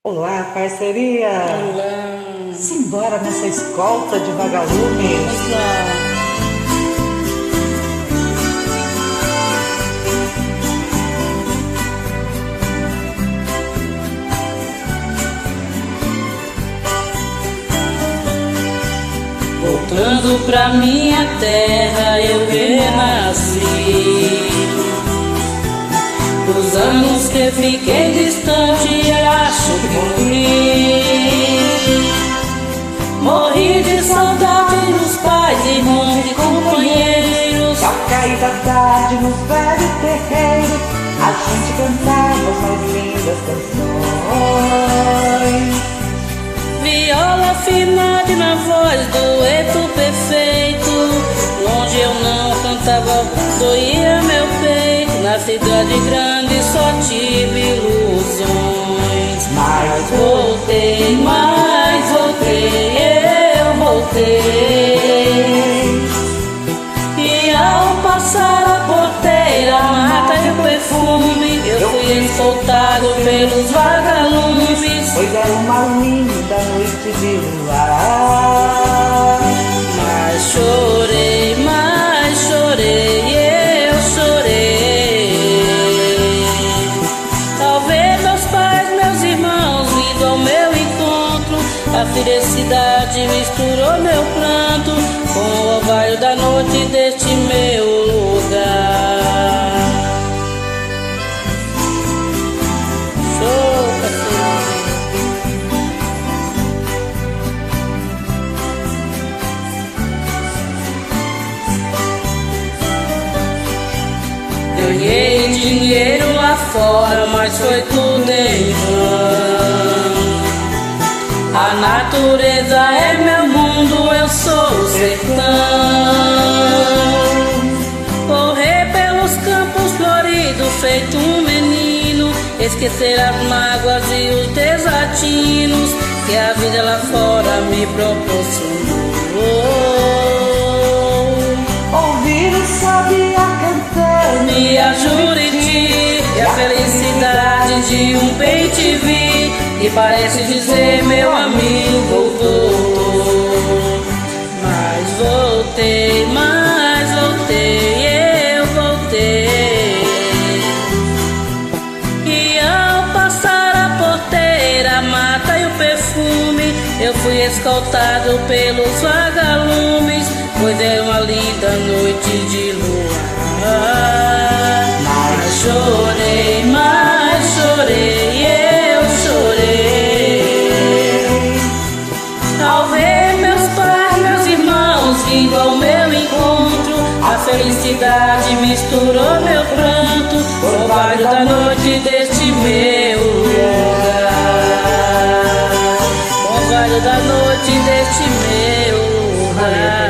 Olá, parceria! Olá. Simbora nessa escolta de vagalumes. Vamos lá. Voltando pra minha terra eu renasci. Os anos que fiquei distante acho que morri de saudade dos pais, irmãos e companheiros. Ao cair da tarde no velho terreiro, a gente cantava as mais lindas canções. Viola afinada na voz, dueto perfeito. Longe eu não cantava, doía meu peito. Na cidade grande só tive ilusões. Mas voltei, eu voltei. E ao passar a porteira, a mata e o perfume, eu fui escoltado pelos vagalumes. Pois era uma linda noite de luar. Mas chorei, eu chorei. Talvez meus pais, meus irmãos, vindo ao meu encontro, a felicidade misturou meu pranto com o orvalho da noite deste meu lugar. Show, parceiro. Ganhei dinheiro lá fora, mas foi tudo em vão. A natureza é meu mundo, eu sou o sertão. Correr pelos campos floridos, feito um menino, esquecer as mágoas e os desatinos que a vida lá fora me proporcionou. Ouvir o sabiá cantando E a Juriti, e a felicidade de um bem te vi, e parece dizer meu amigo voltou. Mas voltei, eu voltei. E ao passar a porteira, a mata e o perfume, eu fui escoltado pelos vagalumes, pois era uma linda noite de luar. Mas chorei, eu chorei. Ao ver meus pais, meus irmãos vindo ao meu encontro, a felicidade misturou meu pranto com o orvalho da noite deste meu lugar. Com o orvalho da noite deste meu lugar.